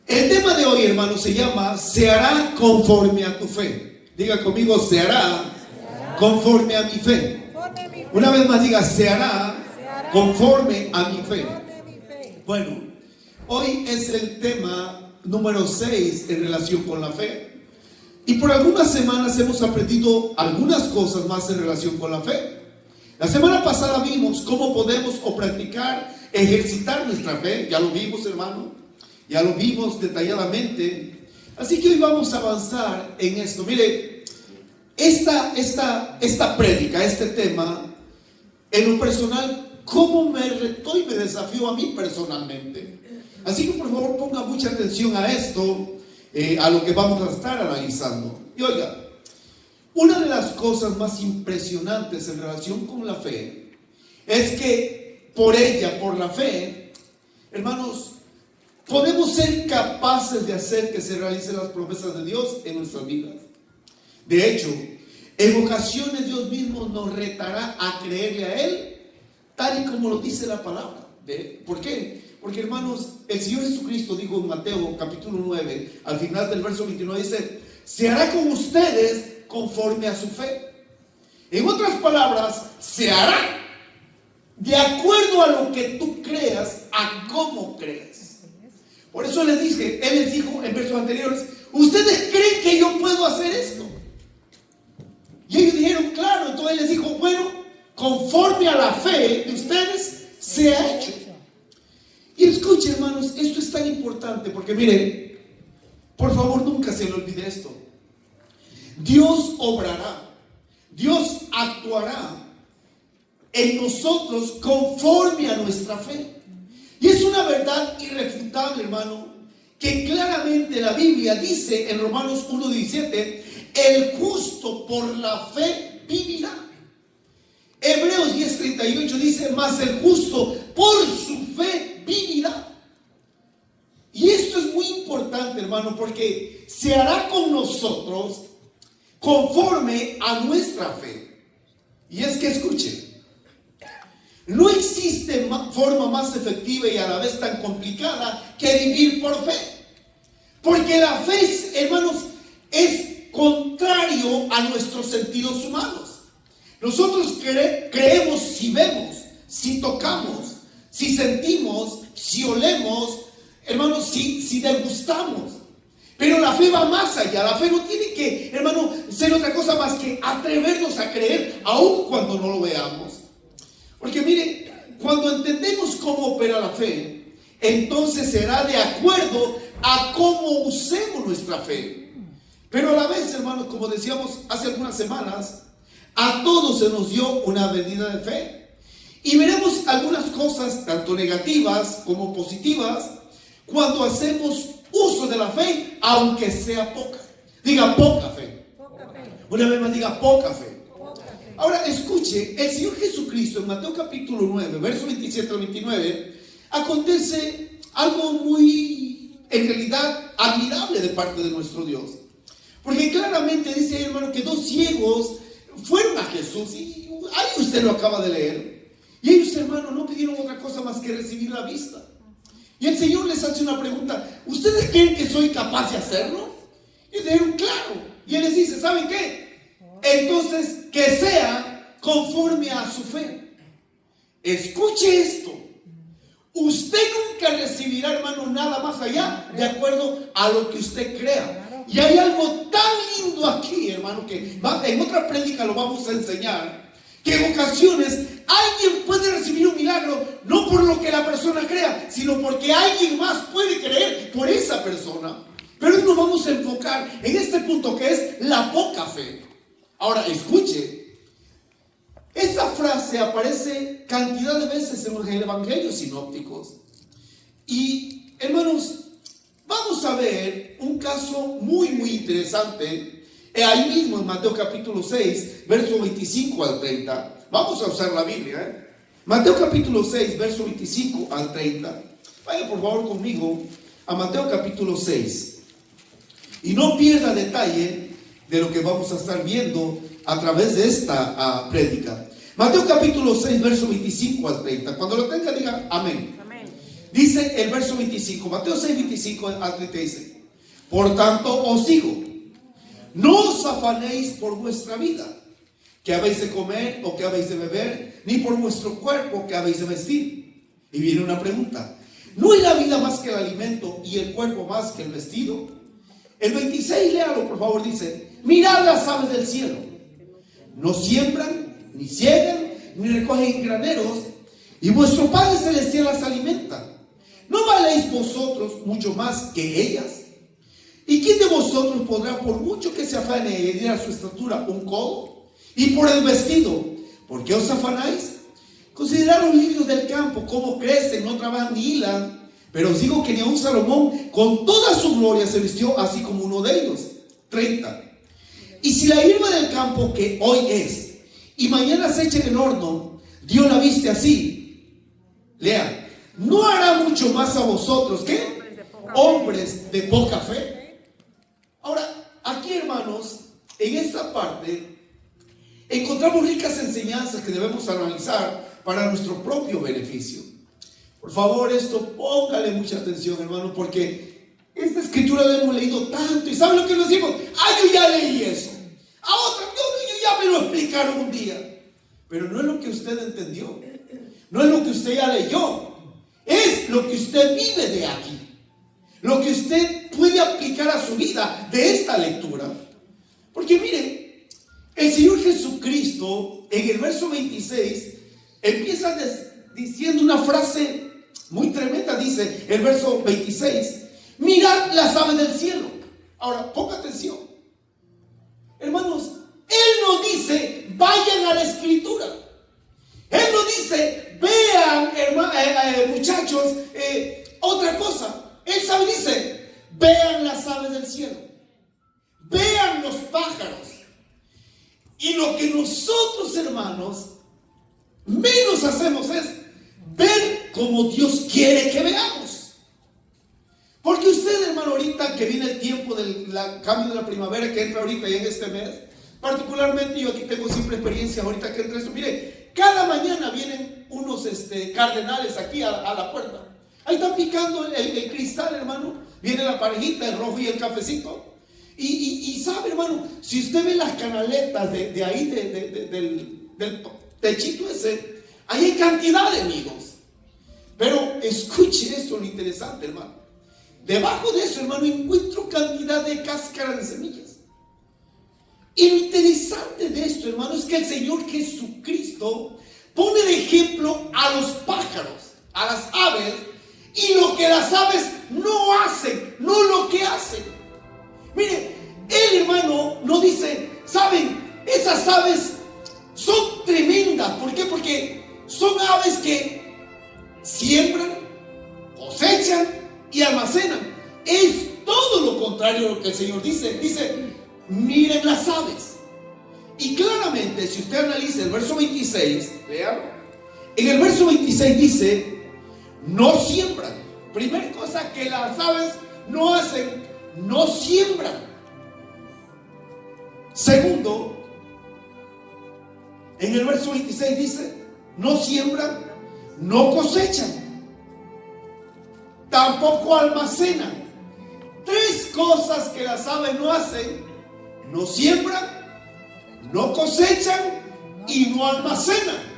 El tema de hoy, hermanos, se llama "Se hará conforme a tu fe". Diga conmigo: se hará conforme a mi fe. Una vez más diga: se hará conforme a mi fe. Bueno, hoy es el tema número 6 en relación con la fe. Y por algunas semanas hemos aprendido algunas cosas más en relación con la fe. La semana pasada vimos cómo podemos practicar, ejercitar nuestra fe. Ya lo vimos, hermano. Ya lo vimos detalladamente. Así que hoy vamos a avanzar en esto. Mire, esta prédica, este tema, en lo personal, cómo me retó y me desafió a mí personalmente. Así que por favor ponga mucha atención a esto, a lo que vamos a estar analizando. Y oiga, una de las cosas más impresionantes en relación con la fe es que por ella, por la fe, hermanos, podemos ser capaces de hacer que se realicen las promesas de Dios en nuestras vidas. De hecho, en ocasiones Dios mismo nos retará a creerle a Él, tal y como lo dice la palabra. ¿Por qué? Porque, hermanos, el Señor Jesucristo dijo en Mateo capítulo 9, al final del verso 29, dice: se hará con ustedes conforme a su fe. En otras palabras, se hará de acuerdo a lo que tú creas, a cómo creas. Por eso Él les dijo en versos anteriores: ¿ustedes creen que yo puedo hacer esto? Y ellos dijeron: claro. Entonces Él les dijo: bueno, conforme a la fe de ustedes se ha hecho. Y escuchen, hermanos, esto es tan importante porque miren, por favor nunca se le olvide esto. Dios obrará, Dios actuará en nosotros conforme a nuestra fe. Y es una verdad irrefutable, hermano, que claramente la Biblia dice en Romanos 1:17: el justo por la fe vivirá. Hebreos 10:38 dice: mas el justo por su fe vivirá. Y esto es muy importante, hermano, porque se hará con nosotros conforme a nuestra fe. Y es que escuchen, no existe forma más efectiva y a la vez tan complicada que vivir por fe. Porque la fe, hermanos, es contrario a nuestros sentidos humanos. Nosotros creemos si vemos, si tocamos, si sentimos, si olemos, hermanos, si degustamos. Pero la fe va más allá. La fe no tiene que, hermano, ser otra cosa más que atrevernos a creer aun cuando no lo veamos. Porque mire, cuando entendemos cómo opera la fe, entonces será de acuerdo a cómo usemos nuestra fe. Pero a la vez, hermanos, como decíamos hace algunas semanas, a todos se nos dio una medida de fe. Y veremos algunas cosas, tanto negativas como positivas, cuando hacemos uso de la fe, aunque sea poca. Diga: poca fe. Poca fe. Una vez más diga: poca fe. Ahora escuche, el Señor Jesucristo en Mateo capítulo 9, verso 27 al 29, acontece algo muy, en realidad, admirable de parte de nuestro Dios. Porque claramente dice, hermano, que dos ciegos fueron a Jesús, y ahí usted lo acaba de leer. Y ellos, hermano, no pidieron otra cosa más que recibir la vista. Y el Señor les hace una pregunta: ¿ustedes creen que soy capaz de hacerlo? Y dijeron: claro. Y Él les dice: ¿saben qué? Entonces, que sea conforme a su fe. Escuche esto: usted nunca recibirá, hermano, nada más allá de acuerdo a lo que usted crea. Y hay algo tan lindo aquí, hermano, que en otra prédica lo vamos a enseñar, que en ocasiones alguien puede recibir un milagro no por lo que la persona crea, sino porque alguien más puede creer por esa persona. Pero hoy nos vamos a enfocar en este punto, que es la poca fe. Ahora escuche, esa frase aparece cantidad de veces en los evangelios sinópticos. Y, hermanos, vamos a ver un caso muy interesante ahí mismo en Mateo capítulo 6, verso 25 al 30. Vamos a usar la Biblia, Mateo capítulo 6, verso 25 al 30. Vaya por favor conmigo a Mateo capítulo 6. Y no pierda detalle de lo que vamos a estar viendo a través de esta prédica. Mateo capítulo 6, verso 25 al 30. Cuando lo tenga, diga amén. Amén. Dice el verso 25, Mateo 6, 25 al 30 dice: por tanto os digo, no os afanéis por vuestra vida, que habéis de comer o que habéis de beber, ni por vuestro cuerpo que habéis de vestir. Y viene una pregunta: ¿no es la vida más que el alimento y el cuerpo más que el vestido? El 26, léalo por favor, dice: mirad las aves del cielo, no siembran, ni ciegan, ni recogen en graneros, y vuestro Padre Celestial las alimenta. ¿No valéis vosotros mucho más que ellas? ¿Y quién de vosotros podrá, por mucho que se afane, añadir a su estatura un codo? Y por el vestido, ¿por qué os afanáis? Considerad los lirios del campo, cómo crecen, no trabajan ni hilan. Pero os digo que ni aun Salomón con toda su gloria se vistió así como uno de ellos. 30. Y si la hierba del campo, que hoy es y mañana se echa en el horno, Dios la viste así, lea, ¿no hará mucho más a vosotros? ¿Qué? Hombres de poca fe. Ahora, aquí, hermanos, en esta parte encontramos ricas enseñanzas que debemos analizar para nuestro propio beneficio. Por favor, esto póngale mucha atención, hermano, porque esta escritura la hemos leído tanto. ¿Y saben lo que nos decimos? Yo ya leí eso. A otra, yo ya me lo explicaron un día. Pero no es lo que usted entendió. No es lo que usted ya leyó. Es lo que usted vive de aquí. Lo que usted puede aplicar a su vida de esta lectura. Porque mire, el Señor Jesucristo en el verso 26 empieza diciendo una frase muy tremenda. Dice el verso 26: mirad las aves del cielo. Ahora, ponga atención, hermanos. Él no dice vayan a la escritura. Él no dice vean, muchachos, otra cosa. Él sabe, dice vean las aves del cielo, vean los pájaros. Y lo que nosotros, hermanos, menos hacemos es ver como Dios quiere que veamos. Porque usted, hermano, ahorita que viene el tiempo del cambio de la primavera, que entra ahorita y en este mes, particularmente yo aquí tengo simple experiencia ahorita que entra esto. Mire, cada mañana vienen unos cardenales aquí a la puerta. Ahí están picando el cristal, hermano. Viene la parejita, el rojo y el cafecito. Y sabe, hermano, si usted ve las canaletas de ahí, del techito ese, ahí hay cantidad de amigos. Pero escuche esto, lo interesante, hermano. Debajo de eso, hermano, encuentro cantidad de cáscaras de semillas. Y lo interesante de esto, hermano, es que el Señor Jesucristo pone de ejemplo a los pájaros, a las aves, y lo que las aves no hacen, no lo que hacen. Mire, él, hermano, no dice, saben, esas aves son tremendas. ¿Por qué? Porque son aves que siembran, cosechan y almacenan. Es todo lo contrario a lo que el Señor dice. Dice, miren las aves. Y claramente, si usted analiza el verso 26, vean, en el verso 26 dice, no siembran. Primera cosa que las aves no hacen, no siembran. Segundo, en el verso 26 dice, no siembran, no cosechan, tampoco almacenan. Tres cosas que las aves no hacen: no siembran, no cosechan y no almacenan.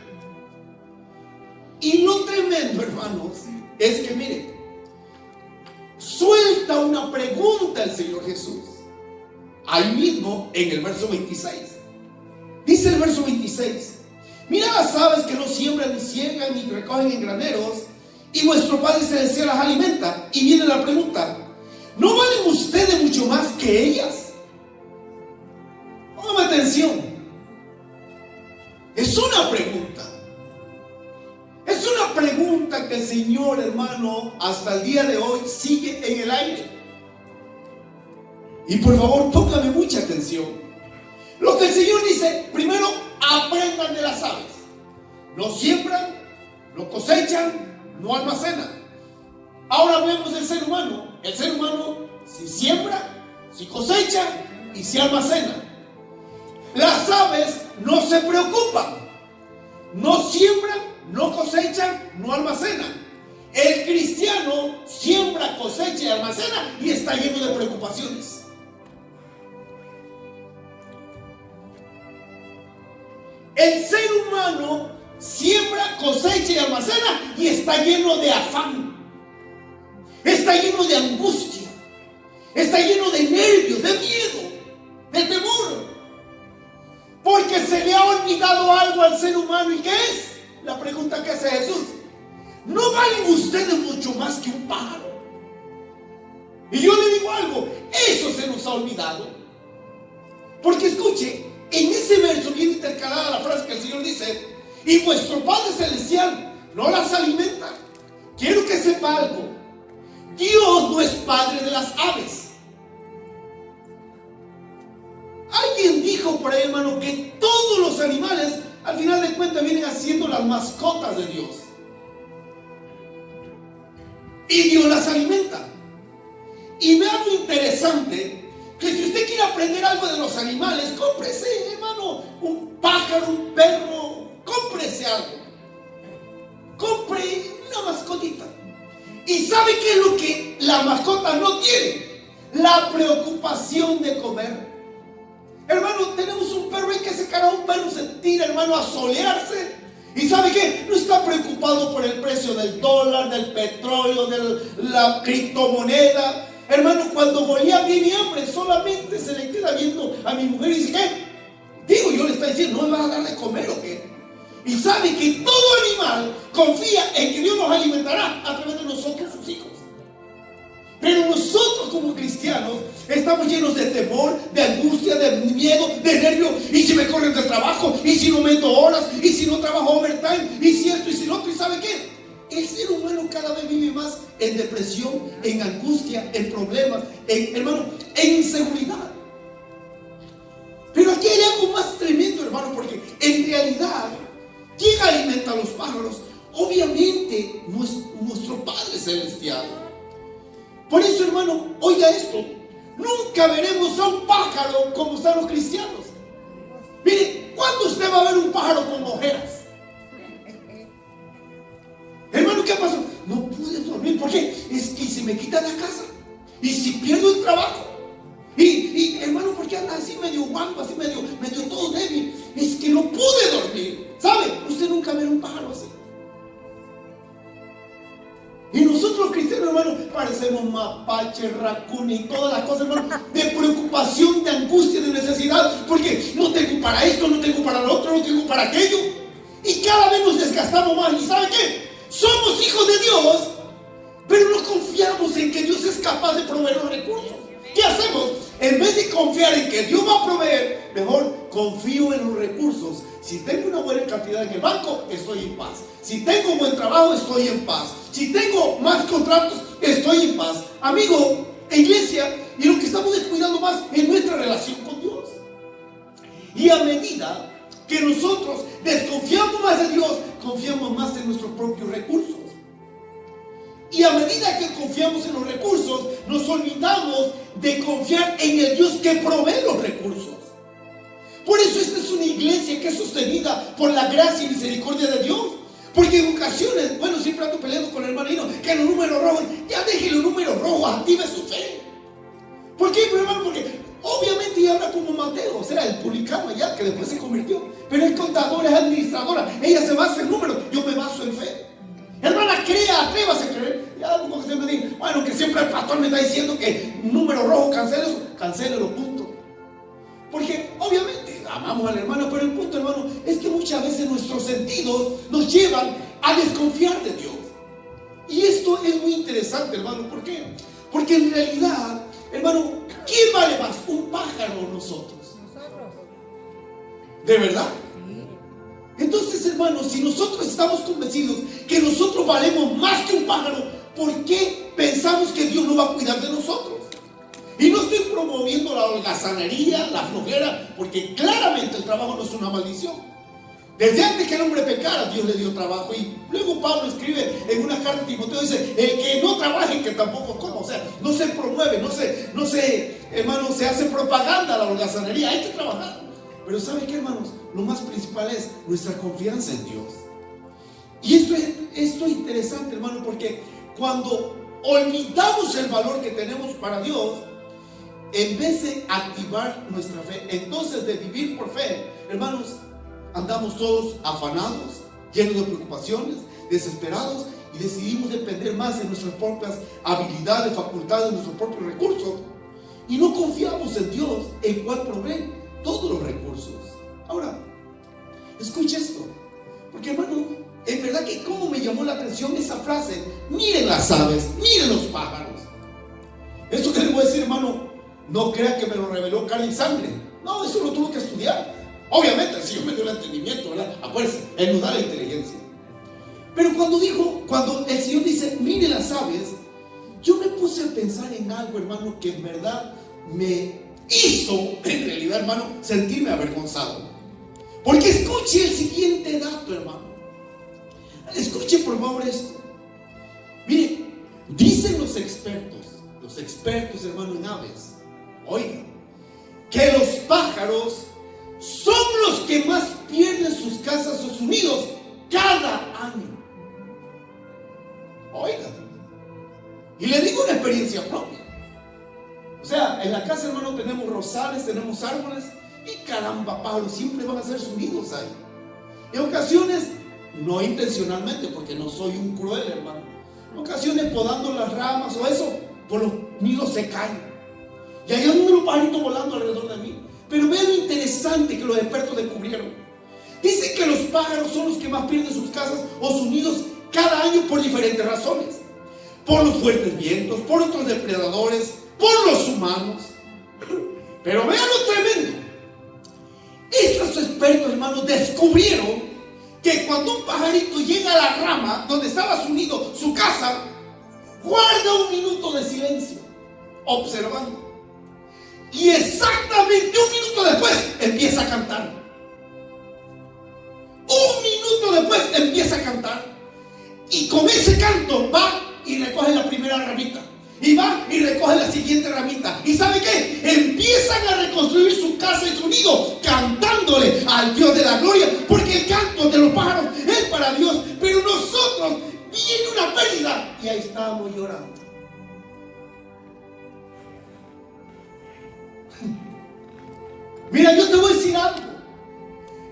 Y lo tremendo, hermanos, es que mire, suelta una pregunta el Señor Jesús ahí mismo en el verso 26. Dice el verso 26: mira las aves que no siembran, ni ciegan, ni recogen en graneros, y vuestro Padre Celestial las alimenta. Y viene la pregunta: ¿no valen ustedes mucho más que ellas? Póngame atención. Es una pregunta. Es una pregunta que el Señor, hermano, hasta el día de hoy sigue en el aire. Y por favor, póngame mucha atención. Lo que el Señor dice: primero, aprendan de las aves. No siembran, no cosechan, no almacenan. Ahora vemos el ser humano. El ser humano si siembra, si cosecha y si almacena. Las aves no se preocupan. No siembran, no cosechan, no almacenan. El cristiano siembra, cosecha y almacena y está lleno de preocupaciones. El ser humano siembra, cosecha y almacena y está lleno de afán. Está lleno de angustia. Está lleno de nervios, de miedo, de temor. Porque se le ha olvidado algo al ser humano. ¿Y qué es? La pregunta que hace Jesús. ¿No valen ustedes mucho más que un pájaro? Y yo le digo algo, eso se nos ha olvidado. Porque escuche, en ese verso viene intercalada la frase que el Señor dice: y vuestro Padre Celestial no las alimenta. Quiero que sepa algo. Dios no es padre de las aves. Alguien dijo por ahí, hermano, que todos los animales al final de cuentas vienen haciendo las mascotas de Dios. Y Dios las alimenta. Y vea algo interesante, que si usted quiere aprender algo de los animales, cómprese, hermano, un pájaro, un perro, cómprese algo. Compre una mascotita. ¿Y sabe qué es lo que la mascota no tiene? La preocupación de comer. Hermano, tenemos un perro y que ese cara, un perro se tira, hermano, a solearse. ¿Y sabe qué? No está preocupado por el precio del dólar, del petróleo, de la criptomoneda. Hermano, cuando Goliat tiene hambre, solamente se le queda viendo a mi mujer y dice: ¿qué? Digo, yo le estoy diciendo, ¿no me vas a dar de comer o qué? Y sabe que todo animal confía en que Dios nos alimentará a través de nosotros, sus hijos. Pero nosotros como cristianos estamos llenos de temor, de angustia, de miedo, de nervio. ¿Y si me corren del trabajo? ¿Y si no meto horas? ¿Y si no trabajo overtime? ¿Y si esto y si lo otro? ¿Y sabe qué? El ser humano cada vez vive más en depresión, en angustia, en problemas, hermano, en inseguridad. Pero aquí hay algo más tremendo, hermano, porque en realidad, ¿quién alimenta a los pájaros? Obviamente, nuestro Padre Celestial. Por eso, hermano, oiga esto. Nunca veremos a un pájaro como están los cristianos. Mire, ¿cuándo usted va a ver un pájaro con ojeras? Hermano, ¿qué pasó? No pude dormir. ¿Por qué? Es que se me quita la casa. Y si pierdo el trabajo. Y hermano, ¿por qué anda así medio guango, así medio todo débil? Es que no pude dormir. ¿Sabe? Usted nunca ve un pájaro así. Y nosotros los cristianos, hermano, parecemos mapache, raccoon y todas las cosas, hermano, de preocupación, de angustia, de necesidad, porque no tengo para esto, no tengo para lo otro, no tengo para aquello. Y cada vez nos desgastamos más. ¿Y sabe qué? Somos hijos de Dios, pero no confiamos en que Dios es capaz de proveer los recursos. ¿Qué hacemos? En vez de confiar en que Dios va a proveer, mejor confío en los recursos. Si tengo una buena cantidad en el banco, estoy en paz. Si tengo un buen trabajo, estoy en paz. Si tengo más contratos, estoy en paz. Amigo, iglesia, y lo que estamos descuidando más es nuestra relación con Dios. Y a medida que nosotros desconfiamos más de Dios, confiamos más en nuestros propios recursos. Y a medida que confiamos en los recursos, nos olvidamos de confiar en el Dios que provee los recursos. Por eso esta es una iglesia que es sostenida por la gracia y misericordia de Dios. Porque en ocasiones, bueno, siempre ando peleando con el hermanito, que los números rojos, ya deje los números rojos, active su fe. ¿Por qué, hermano? Porque obviamente ella habla como Mateo, o sea, el publicano allá, que después se convirtió. Pero es contadora, es administradora, ella se basa en números, yo me baso en fe. Hermana, crea, atrévase a creer. Ya algo que usted me diga, bueno, que siempre el pastor me está diciendo que número rojo, cancélelo, punto. Porque obviamente amamos al hermano, pero el punto, hermano, es que muchas veces nuestros sentidos nos llevan a desconfiar de Dios. Y esto es muy interesante, hermano. ¿Por qué? Porque en realidad, hermano, ¿quién vale más? ¿Un pájaro o nosotros? ¿De verdad? Entonces, hermanos, si nosotros estamos convencidos que nosotros valemos más que un pájaro, ¿por qué pensamos que Dios no va a cuidar de nosotros? Y no estoy promoviendo la holgazanería, la flojera, porque claramente el trabajo no es una maldición. Desde antes que el hombre pecara, Dios le dio trabajo. Y luego Pablo escribe en una carta a Timoteo, dice: el que no trabaje, que tampoco coma. O sea, no se promueve, no se, hermanos, se hace propaganda a la holgazanería. Hay que trabajar. Pero ¿sabe qué, hermanos? Lo más principal es nuestra confianza en Dios. Y esto es interesante, hermano, porque cuando olvidamos el valor que tenemos para Dios, en vez de activar nuestra fe, entonces de vivir por fe, hermanos, andamos todos afanados, llenos de preocupaciones, desesperados, y decidimos depender más de nuestras propias habilidades, facultades, nuestros propios recursos, y no confiamos en Dios, el cual provee todos los recursos. Ahora, escucha esto, porque, hermano, en verdad que cómo me llamó la atención esa frase: miren las aves, miren los pájaros. Esto que les voy a decir, hermano, no crea que me lo reveló carne y sangre. No, eso lo tuve que estudiar. Obviamente el Señor me dio el entendimiento, ¿verdad? Acuérdense, Él nos da la inteligencia. Pero cuando el Señor dice, mire las aves, yo me puse a pensar en algo, hermano, que en verdad me hizo, en realidad, hermano, sentirme avergonzado. Porque escuche el siguiente dato, hermano. Escuche por favor esto. Mire, dicen los expertos, hermano, en aves, oigan, que los pájaros son los que más pierden sus casas o sus nidos cada año. Oigan, y le digo una experiencia propia. O sea, en la casa, hermano, tenemos rosales, tenemos árboles, y caramba, pájaros siempre van a hacer sus nidos ahí. En ocasiones, no intencionalmente, porque no soy un cruel, hermano, en ocasiones podando las ramas o eso, pues los nidos se caen. Y hay un pajarito volando alrededor de mí. Pero vean lo interesante que los expertos descubrieron. Dicen que los pájaros son los que más pierden sus casas o sus nidos cada año por diferentes razones. Por los fuertes vientos, por otros depredadores, por los humanos. Pero vean lo tremendo. Estos expertos, hermanos, descubrieron que cuando un pajarito llega a la rama donde estaba su nido, su casa, guarda un minuto de silencio, observando. Y exactamente un minuto después empieza a cantar. Un minuto después empieza a cantar. Y con ese canto va y recoge la primera ramita. Y va y recoge la siguiente ramita. ¿Y sabe qué? Empiezan a reconstruir su casa y su nido cantándole al Dios de la gloria. Porque el canto de los pájaros es para Dios. Pero nosotros viene una pérdida y ahí estamos llorando. Mira, yo te voy a decir algo.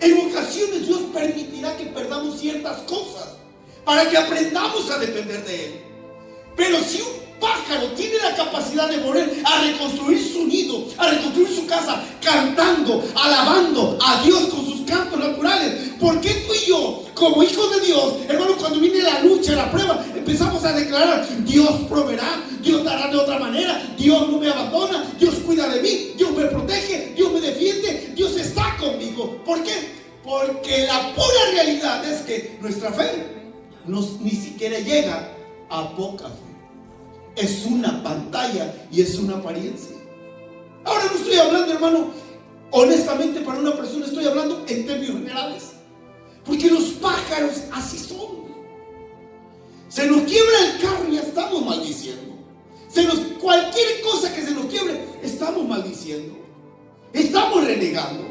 En ocasiones Dios permitirá que perdamos ciertas cosas para que aprendamos a depender de Él. Pero si un pájaro tiene la capacidad de volver a reconstruir su nido, a reconstruir su casa, cantando, alabando a Dios con sus cantos naturales, ¿por qué tú y yo, como hijos de Dios, hermano, cuando viene la lucha, la prueba, empezamos a declarar: Dios proveerá, Dios dará de otra manera, Dios no me abandona, Dios cuida de mí, Dios me protege, Dios me defiende, Dios está conmigo? ¿Por qué? Porque la pura realidad es que nuestra fe ni siquiera llega a poca fe. Es una pantalla y es una apariencia. Ahora no estoy hablando, hermano, honestamente para una persona, estoy hablando en términos generales. Porque los pájaros así son. Se nos quiebra el carro y ya estamos maldiciendo. Cualquier cosa que se nos quiebre, estamos maldiciendo. Estamos renegando.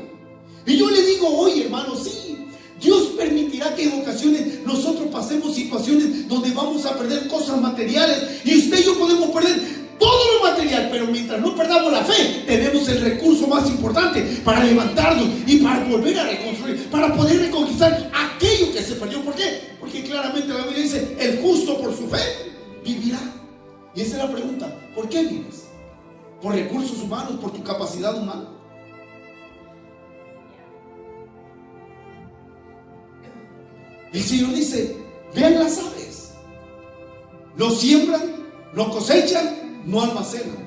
Y yo le digo hoy, hermano, sí, Dios permitirá que en ocasiones nosotros pasemos situaciones donde vamos a perder cosas materiales. Y usted y yo podemos perder todo lo material, pero mientras no perdamos la fe, tenemos el recurso más importante para levantarnos y para volver a reconstruir, para poder reconquistar aquello que se perdió. ¿Por qué? Porque claramente la Biblia dice: el justo por su fe vivirá. Y esa es la pregunta: ¿por qué vives? ¿Por recursos humanos? ¿Por tu capacidad humana? El Señor dice: vean las aves, no siembran, no cosechan, no almacenan.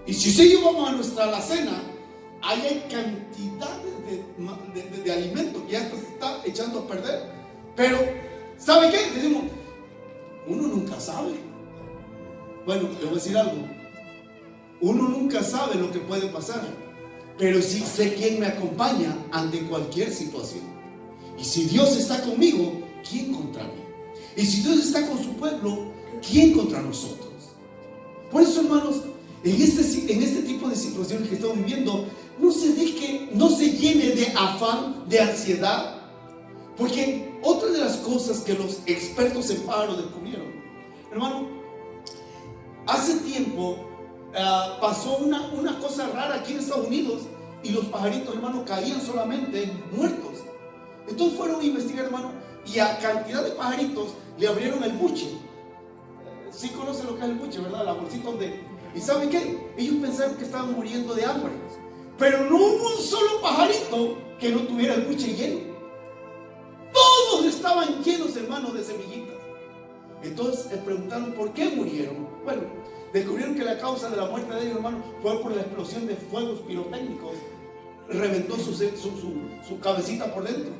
Y si ellos vamos a nuestra alacena, ahí hay cantidades de alimentos que ya se está echando a perder. Pero, ¿sabe qué? Decimos, uno nunca sabe. Bueno, le voy a decir algo. Uno nunca sabe lo que puede pasar, pero sí sé quién me acompaña ante cualquier situación. Y si Dios está conmigo, ¿quién contra mí? Y si Dios está con su pueblo, ¿quién contra nosotros? Por eso, hermanos, en este tipo de situaciones que estamos viviendo, no se llene de afán, de ansiedad. Porque otra de las cosas que los expertos en pájaros descubrieron, hermano, hace tiempo pasó una cosa rara aquí en Estados Unidos y los pajaritos, hermano, caían solamente muertos. Entonces fueron a investigar, hermano, y a cantidad de pajaritos le abrieron el buche. Sí conocen lo que es el buche, ¿verdad? La bolsita donde... ¿Y saben qué? Ellos pensaron que estaban muriendo de hambre, pero no hubo un solo pajarito que no tuviera el buche lleno. Todos estaban llenos, hermano, de semillitas. Entonces les preguntaron por qué murieron. Bueno, descubrieron que la causa de la muerte de ellos, hermano, fue por la explosión de fuegos pirotécnicos. Reventó su cabecita por dentro.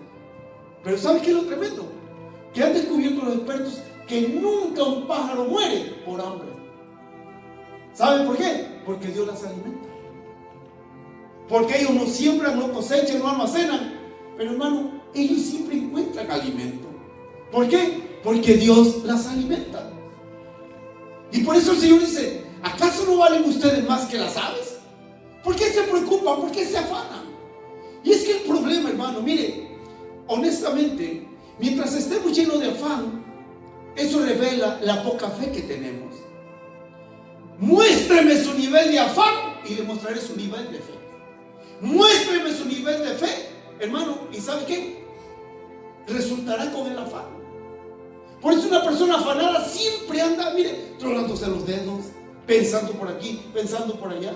Pero ¿saben qué es lo tremendo? Que han descubierto los expertos que nunca un pájaro muere por hambre. ¿Saben por qué? Porque Dios las alimenta. Porque ellos no siembran, no cosechan, no almacenan. Pero hermano, ellos siempre encuentran alimento. ¿Por qué? Porque Dios las alimenta. Y por eso el Señor dice: ¿acaso no valen ustedes más que las aves? ¿Por qué se preocupan? ¿Por qué se afanan? Y es que el problema, hermano, mire, honestamente, mientras estemos llenos de afán, eso revela la poca fe que tenemos. Muéstreme su nivel de afán y le mostraré su nivel de fe. Muéstreme su nivel de fe, hermano, y ¿sabe qué? Resultará con el afán. Por eso una persona afanada siempre anda, mire, tronándose los dedos, pensando por aquí, pensando por allá,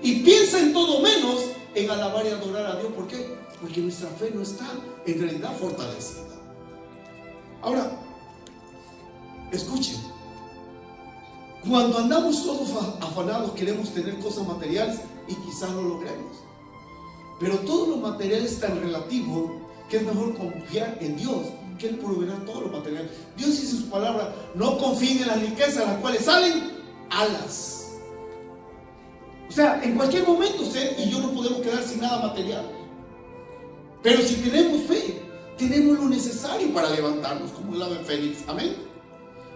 y piensa en todo menos en alabar y adorar a Dios. ¿Por qué? Porque nuestra fe no está en realidad fortalecida. Ahora, escuchen, cuando andamos todos afanados queremos tener cosas materiales y quizás lo logremos, pero todo lo material es tan relativo que es mejor confiar en Dios, que Él proveerá todo lo material. Dios dice en su palabra: no confíen en las riquezas, las cuales salen alas. O sea, en cualquier momento usted y yo no podemos quedar sin nada material, pero si tenemos fe, tenemos lo necesario para levantarnos como el ave fénix. Amén.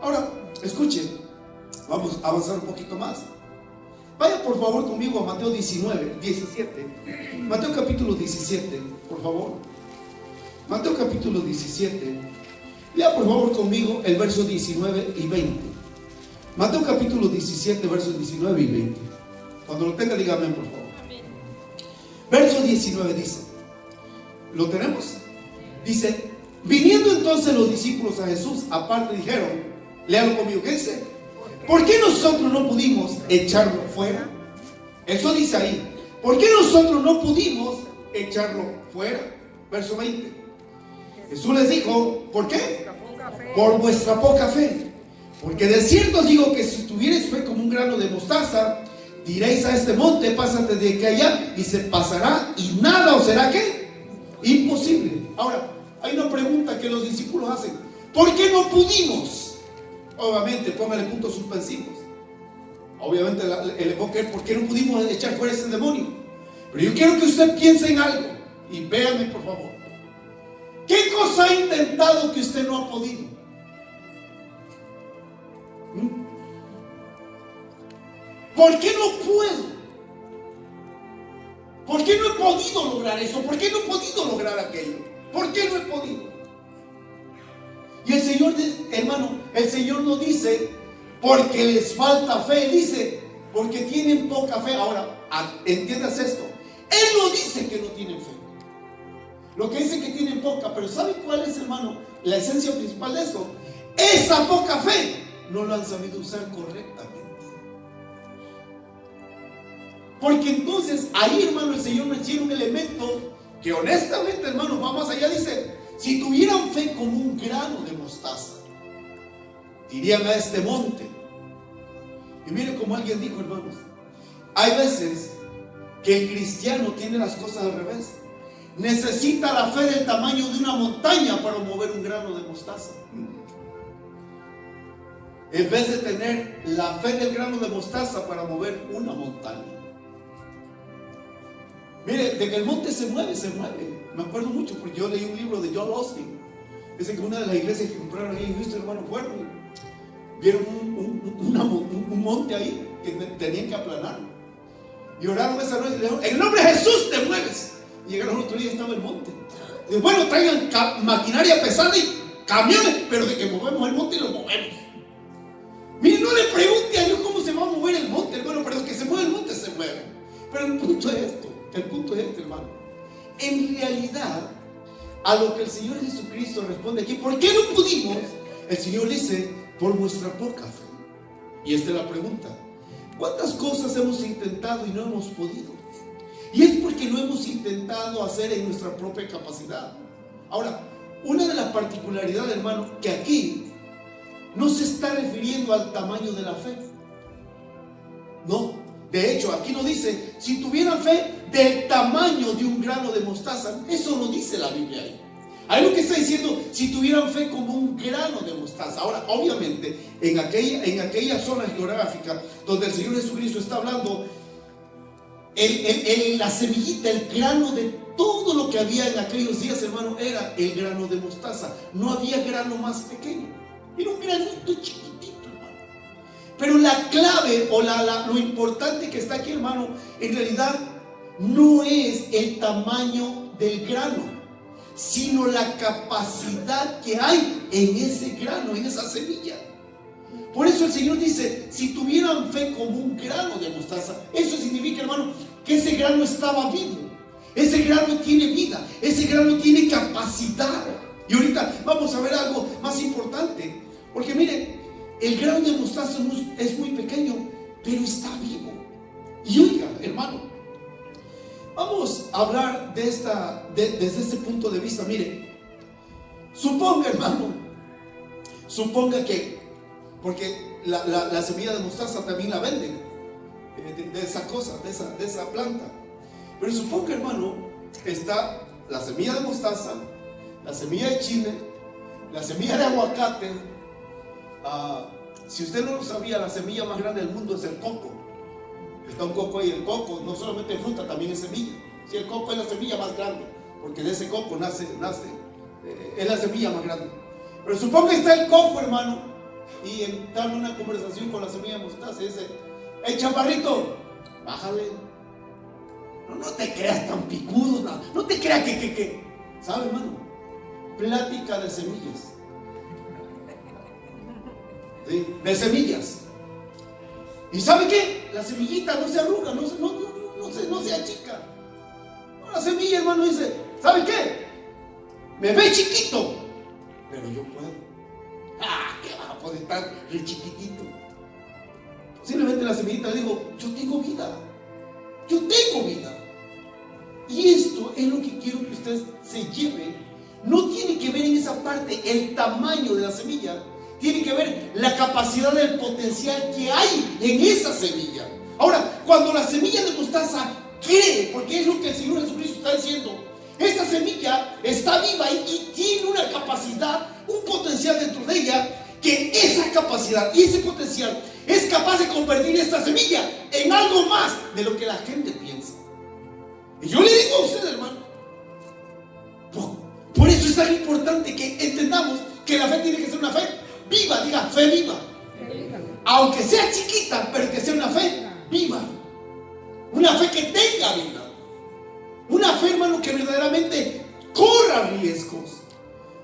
Ahora, escuchen, vamos a avanzar un poquito más. Vaya por favor conmigo a Mateo 17. Mateo capítulo 17, por favor. Mateo capítulo 17. Lea por favor conmigo el verso 19 y 20. Mateo capítulo 17, versos 19 y 20. Cuando lo tenga, dígame por favor. Amén. Verso 19 dice, ¿lo tenemos? Dice: viniendo entonces los discípulos a Jesús aparte, dijeron, léalo conmigo, ¿qué dice? ¿Por qué nosotros no pudimos echarlo fuera? Eso dice ahí. ¿Por qué nosotros no pudimos echarlo fuera? Verso 20. Jesús les dijo: ¿por qué? Por vuestra poca fe. Porque de cierto os digo que si tuvierais fe como un grano de mostaza, diréis a este monte: pásate de aquí a allá, y se pasará, y nada os será ¿qué? Imposible. Ahora, hay una pregunta que los discípulos hacen: ¿por qué no pudimos? Obviamente, póngale puntos suspensivos. Obviamente el enfoque es: ¿por qué no pudimos echar fuera ese demonio? Pero yo quiero que usted piense en algo y véame por favor. ¿Qué cosa ha intentado que usted no ha podido? ¿Por qué no puedo? ¿Por qué no he podido lograr eso? ¿Por qué no he podido lograr aquello? ¿Por qué no he podido? Y el Señor, hermano, el Señor no dice porque les falta fe, dice porque tienen poca fe. Ahora, entiendas esto: Él no dice que no tienen fe, lo que dice que tienen poca. Pero ¿sabe cuál es, hermano, la esencia principal de esto? Esa poca fe no la han sabido usar correctamente. Porque entonces ahí, hermano, el Señor nos tiene un elemento que honestamente, hermano, va más allá. Dice: si tuvieran fe como un grano de mostaza, dirían a este monte. Y mire como alguien dijo, hermanos, hay veces que el cristiano tiene las cosas al revés. Necesita la fe del tamaño de una montaña para mover un grano de mostaza, en vez de tener la fe del grano de mostaza para mover una montaña. Mire, de que el monte se mueve, se mueve. Me acuerdo mucho porque yo leí un libro de John Austin. Dice que una de las iglesias que compraron ahí en Houston, hermano, fueron, vieron un monte ahí que tenían que aplanar. Y oraron esa noche y le dijeron: en nombre de Jesús te mueves. Y llegaron otro día y estaba el monte. Bueno, traigan maquinaria pesada y camiones, pero de que movemos el monte, lo movemos. Mire, no le pregunte a Dios cómo se va a mover el monte, hermano, pero que se mueve el monte, se mueve. Pero el punto es este, hermano. En realidad, a lo que el Señor Jesucristo responde aquí, ¿por qué no pudimos? El Señor dice, por nuestra poca fe. Y esta es la pregunta: ¿cuántas cosas hemos intentado y no hemos podido? Y es porque lo hemos intentado hacer en nuestra propia capacidad. Ahora, una de las particularidades, hermano, que aquí no se está refiriendo al tamaño de la fe. No, de hecho, aquí no dice, si tuvieran fe del tamaño de un grano de mostaza. Eso no dice la Biblia ahí. Ahí lo que está diciendo, si tuvieran fe como un grano de mostaza. Ahora, obviamente, en aquella zona geográfica donde el Señor Jesucristo está hablando, la semillita, el grano de todo lo que había en aquellos días, hermano, era el grano de mostaza. No había grano más pequeño. Era un granito chiquitito, hermano. Pero la clave o lo importante que está aquí, hermano, en realidad no es el tamaño del grano, sino la capacidad que hay en ese grano, en esa semilla. Por eso el Señor dice, si tuvieran fe como un grano de mostaza, eso significa, hermano, que ese grano estaba vivo. Ese grano tiene vida, ese grano tiene capacidad. Y ahorita vamos a ver algo más importante, porque miren, el grano de mostaza es muy pequeño, pero está vivo. Y oiga, hermano, vamos a hablar desde este punto de vista. Mire, suponga, hermano, que, porque la semilla de mostaza también la venden, de esa cosa, de esa planta. Pero suponga, hermano, está la semilla de mostaza, la semilla de chile, la semilla de aguacate. Si usted no lo sabía, la semilla más grande del mundo es el coco. Está un coco ahí. El coco no solamente es fruta, también es semilla. Si el coco es la semilla más grande, porque de ese coco nace es la semilla más grande. Pero suponga que está el coco, hermano, y entabla una conversación con la semilla de mostaza y dice, hey, chaparrito, bájale. No te creas tan picudo, no te creas que. ¿Sabe, hermano? Plática de semillas. ¿Sí? De semillas. ¿Y sabe qué? La semillita no se arruga, no se achica. La semilla, hermano, dice, ¿sabe qué? Me ve chiquito, pero yo puedo. ¿Qué vas a poder estar re chiquitito? Posiblemente la semillita le digo, yo tengo vida. Y esto es lo que quiero que usted se lleve. No tiene que ver en esa parte el tamaño de la semilla, tiene que ver la capacidad del potencial que hay en esa semilla. Ahora, cuando la semilla de mostaza cree, porque es lo que el Señor Jesucristo está diciendo, esta semilla está viva y tiene una capacidad, un potencial dentro de ella, que esa capacidad y ese potencial es capaz de convertir esta semilla en algo más de lo que la gente piensa. Y yo le digo a usted, hermano, por eso es tan importante que entendamos que la fe tiene que ser una fe viva. Diga, fe viva. Aunque sea chiquita, pero que sea una fe viva. Una fe que tenga vida. Una fe, hermano, que verdaderamente corra riesgos.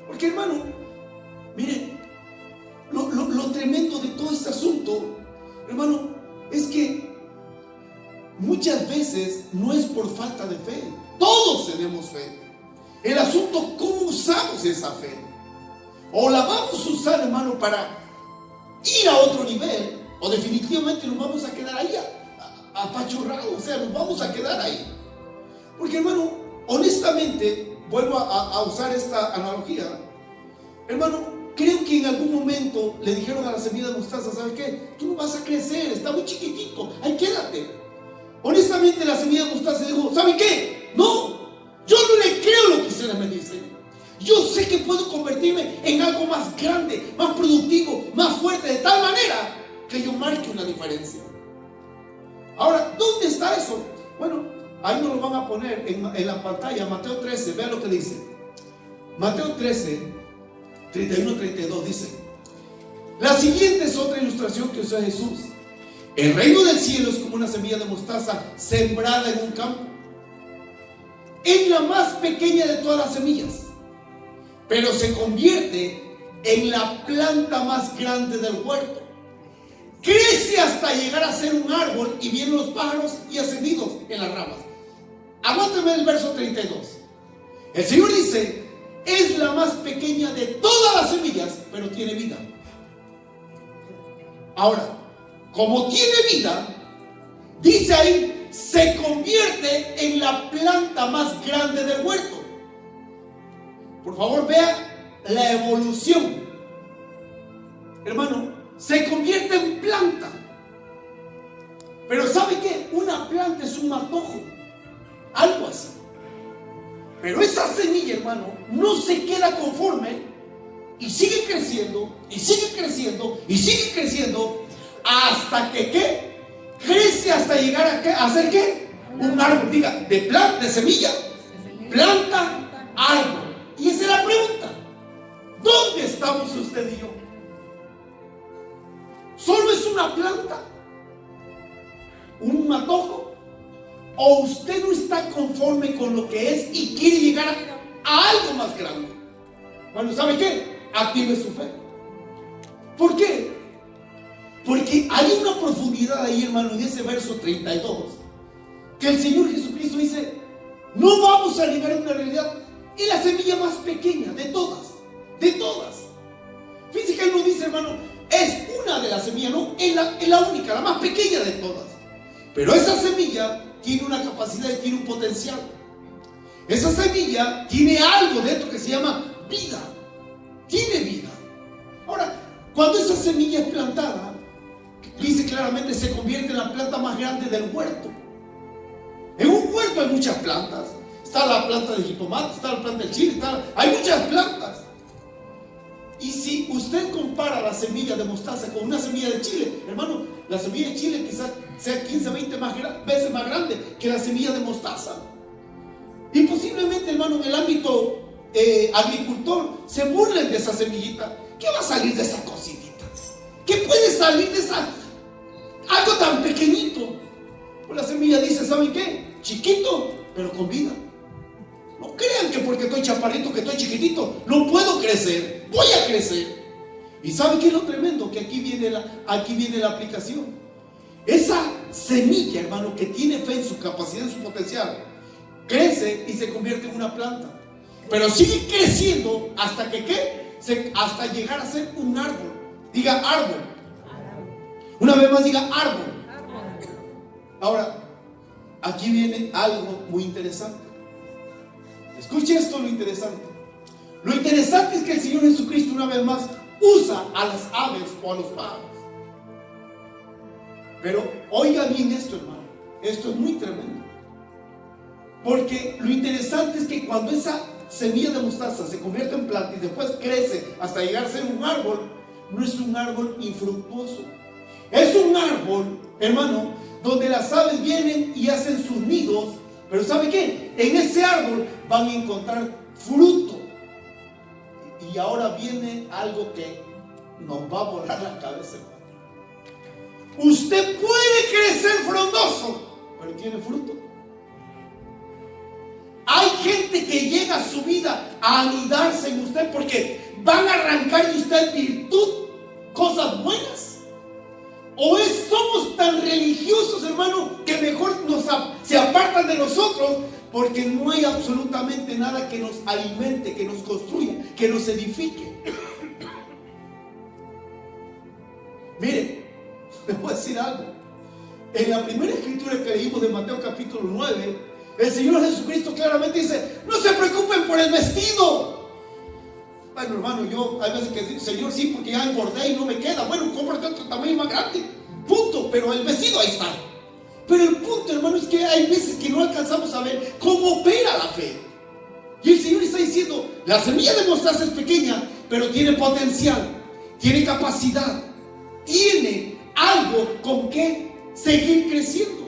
Porque, hermano, miren, lo tremendo de todo este asunto, hermano, es que muchas veces no es por falta de fe. Todos tenemos fe. El asunto, ¿cómo usamos esa fe? O la vamos a usar, hermano, para ir a otro nivel, o definitivamente nos vamos a quedar ahí apachurrados, o sea, nos vamos a quedar ahí. Porque, hermano, honestamente, vuelvo a usar esta analogía, hermano, creo que en algún momento le dijeron a la semilla de mostaza, ¿sabe qué? Tú no vas a crecer, está muy chiquitito, ahí quédate. Honestamente, la semilla de mostaza dijo, ¿sabe qué? No, yo no le creo lo que ustedes me dicen. Yo sé que puedo convertirme en algo más grande, más productivo, más fuerte, de tal manera que yo marque una diferencia. Ahora, ¿dónde está eso? Bueno, ahí nos lo van a poner en la pantalla, Mateo 13, vean lo que dice. Mateo 13, 31-32 dice, la siguiente es otra ilustración que usa Jesús. El reino del cielo es como una semilla de mostaza sembrada en un campo. es la más pequeña de todas las semillas, pero se convierte en la planta más grande del huerto. Crece hasta llegar a ser un árbol y vienen los pájaros y ascendidos en las ramas. Aguántame el verso 32. El Señor dice: es la más pequeña de todas las semillas, pero tiene vida. Ahora, como tiene vida, dice ahí, se convierte en la planta más grande del huerto. Por favor, vea la evolución. Hermano, se convierte en planta. Pero ¿sabe qué? Una planta es un matojo, algo así. Pero esa semilla, hermano, no se queda conforme y sigue creciendo, y sigue creciendo, y sigue creciendo, hasta que ¿qué? Crece hasta llegar a ¿qué? ¿A hacer qué? Un árbol. Diga, de semilla, planta, árbol. Y esa es la pregunta: ¿dónde estamos usted y yo? ¿Solo es una planta? ¿Un matojo? ¿O usted no está conforme con lo que es y quiere llegar a algo más grande? Bueno, ¿sabe qué? Active su fe. ¿Por qué? Porque hay una profundidad ahí, hermano, en ese verso 32, que el Señor Jesucristo dice: no vamos a llegar a una realidad. Es la semilla más pequeña de todas, de todas. Fíjense que Él nos dice, hermano, es una de las semillas, no, es la única, la más pequeña de todas. Pero esa semilla tiene una capacidad y tiene un potencial. Esa semilla tiene algo dentro que se llama vida. Tiene vida. Ahora, cuando esa semilla es plantada, dice claramente, se convierte en la planta más grande del huerto. En un huerto hay muchas plantas. Está la planta de jitomate, está la planta del chile, hay muchas plantas. Y si usted compara la semilla de mostaza con una semilla de chile, hermano, la semilla de chile quizás sea 15, 20 veces más grande que la semilla de mostaza. Y posiblemente, hermano, en el ámbito agricultor se burlen de esa semillita. ¿Qué va a salir de esa cositita? ¿Qué puede salir de esa algo tan pequeñito? Pues la semilla dice, ¿saben qué? Chiquito, pero con vida. No crean que porque estoy chaparrito, que estoy chiquitito, no puedo crecer. Voy a crecer. ¿Y saben qué es lo tremendo? Que aquí viene la aplicación. Esa semilla, hermano, que tiene fe en su capacidad, en su potencial, crece y se convierte en una planta. Pero sigue creciendo hasta que ¿qué? Hasta llegar a ser un árbol. Diga árbol. Una vez más diga árbol. Ahora, aquí viene algo muy interesante. Escuche esto, lo interesante. Lo interesante es que el Señor Jesucristo una vez más usa a las aves o a los pájaros. Pero oiga bien esto, hermano. Esto es muy tremendo. Porque lo interesante es que cuando esa semilla de mostaza se convierte en planta y después crece hasta llegar a ser un árbol, no es un árbol infructuoso. Es un árbol, hermano, donde las aves vienen y hacen sus nidos. Pero ¿sabe qué? En ese árbol van a encontrar fruto. Y ahora viene algo que nos va a volar la cabeza. Usted puede crecer frondoso, pero tiene fruto. Hay gente que llega a su vida a anidarse en usted porque van a arrancar de usted virtud, cosas buenas. O somos tan religiosos, hermano, que mejor se apartan de nosotros porque no hay absolutamente nada que nos alimente, que nos construya, que nos edifique. Mire, les voy a decir algo. En la primera escritura que leímos de Mateo capítulo 9, el Señor Jesucristo claramente dice: no se preocupen por el vestido. Bueno, hermano, yo hay veces que digo, Señor, sí, porque ya engordé y no me queda. Bueno, cómprate otro tamaño más grande. Punto. Pero el vestido ahí está. Pero el punto, hermano, es que hay veces que no alcanzamos a ver cómo opera la fe. Y el Señor está diciendo: la semilla de mostaza es pequeña, pero tiene potencial, tiene capacidad, tiene algo con que seguir creciendo.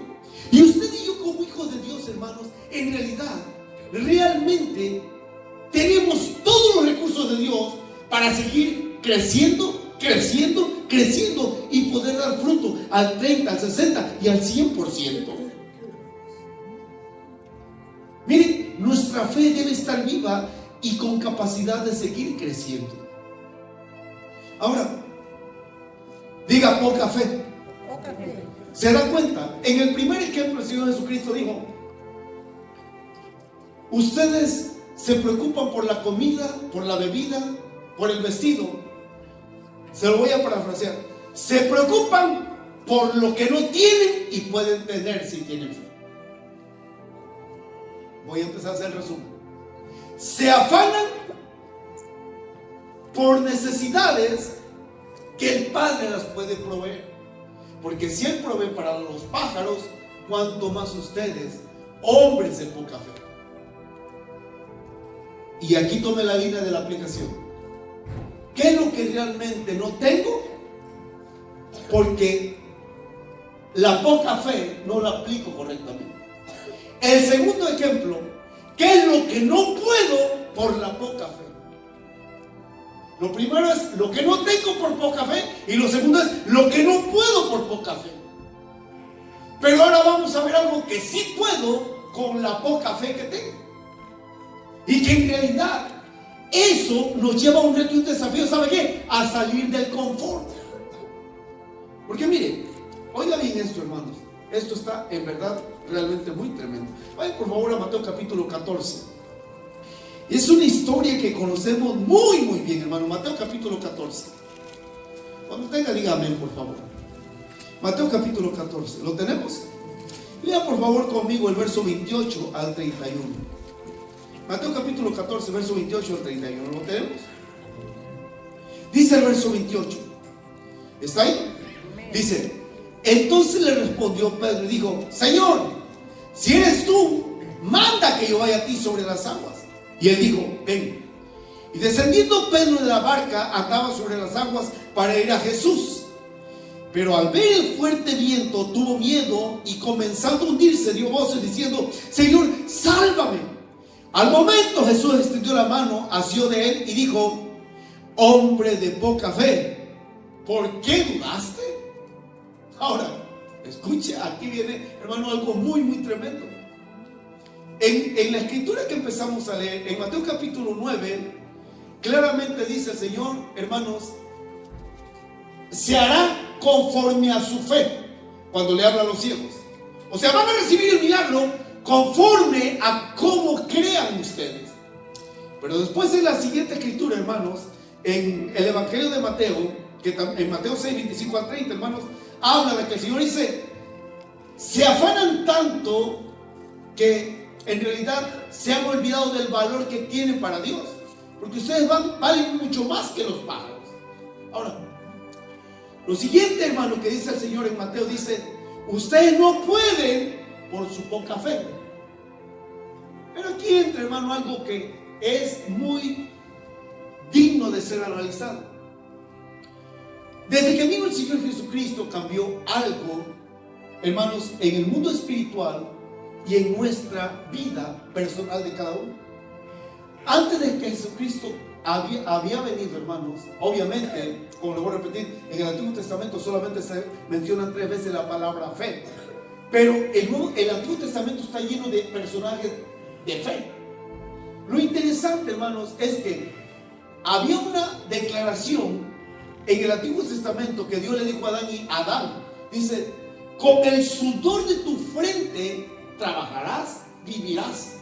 Y usted y yo, como hijos de Dios, hermanos, en realidad, realmente tenemos todos los recursos de Dios para seguir creciendo, creciendo, creciendo y poder dar fruto al 30, al 60 y al 100%. Miren, nuestra fe debe estar viva y con capacidad de seguir creciendo. Ahora, diga poca fe. Poca fe. ¿Se da cuenta? En el primer ejemplo el Señor Jesucristo dijo: ustedes se preocupan por la comida, por la bebida, por el vestido. Se lo voy a parafrasear: se preocupan por lo que no tienen y pueden tener si tienen fe. Voy a empezar a hacer el resumen. Se afanan por necesidades que el Padre las puede proveer, porque si Él provee para los pájaros, cuanto más ustedes, hombres de poca fe. Y aquí tome la línea de la aplicación. ¿Qué es lo que realmente no tengo? Porque la poca fe no la aplico correctamente. El segundo ejemplo: ¿qué es lo que no puedo por la poca fe? Lo primero es lo que no tengo por poca fe, y lo segundo es lo que no puedo por poca fe. Pero ahora vamos a ver algo que sí puedo con la poca fe que tengo, y que en realidad eso nos lleva a un reto y un desafío. ¿Sabe qué? A salir del confort. Porque mire, oiga bien esto, hermanos. Esto está en verdad realmente muy tremendo. Vayan por favor a Mateo capítulo 14. Es una historia que conocemos muy muy bien, hermano. Mateo capítulo 14. Cuando tenga, diga amén, por favor. Mateo capítulo 14. ¿Lo tenemos? Lea por favor conmigo el verso 28 al 31. Mateo capítulo 14, verso 28 al 31. ¿Lo tenemos? Dice el verso 28. ¿Está ahí? Dice: entonces le respondió Pedro y dijo: Señor, si eres tú, manda que yo vaya a ti sobre las aguas. Y él dijo: ven. Y descendiendo Pedro de la barca, andaba sobre las aguas para ir a Jesús. Pero al ver el fuerte viento tuvo miedo, y comenzando a hundirse dio voces diciendo: Señor, sálvame. Al momento Jesús extendió la mano, asió de él y dijo: hombre de poca fe, ¿por qué dudaste? Ahora, escuche, aquí viene, hermano, algo muy muy tremendo. En la escritura que empezamos a leer, en Mateo capítulo 9, claramente dice el Señor, hermanos, se hará conforme a su fe, cuando le habla a los ciegos. O sea, van a recibir el milagro conforme a cómo crean ustedes. Pero después en la siguiente escritura, hermanos, en el Evangelio de Mateo, que en Mateo 6, 25 al 30, hermanos, habla de que el Señor dice: se afanan tanto que en realidad se han olvidado del valor que tienen para Dios, porque ustedes valen mucho más que los pájaros. Ahora, lo siguiente, hermano, que dice el Señor en Mateo, dice: ustedes no pueden por su poca fe. Pero aquí entra, hermano, algo que es muy digno de ser analizado. Desde que vino el Señor Jesucristo, cambió algo, hermanos, en el mundo espiritual y en nuestra vida personal de cada uno. Antes de que Jesucristo había venido, hermanos, obviamente, como lo voy a repetir, en el Antiguo Testamento solamente se menciona 3 veces la palabra fe, pero el Antiguo Testamento está lleno de personajes de fe. Lo interesante, hermanos, es que había una declaración en el Antiguo Testamento que Dios le dijo a Adán y Adán, dice: con el sudor de tu frente trabajarás, vivirás.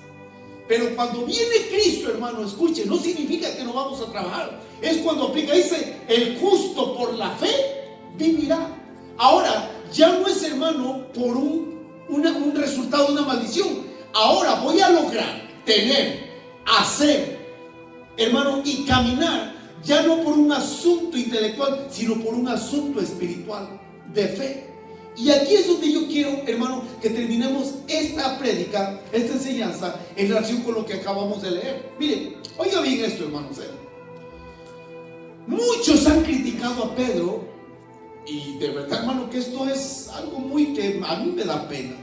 Pero cuando viene Cristo, hermano, escuche, no significa que no vamos a trabajar. Es cuando aplica, dice: el justo por la fe vivirá. Ahora, ya no es, hermano, por un resultado de una maldición. Ahora voy a lograr tener, hacer, hermano, y caminar, ya no por un asunto intelectual, sino por un asunto espiritual, de fe. Y aquí es donde yo quiero, hermano, que terminemos esta prédica, esta enseñanza, en relación con lo que acabamos de leer. Miren, oiga bien esto, hermanos. Muchos han criticado a Pedro, y de verdad, hermano, que esto es algo muy que a mí me da pena,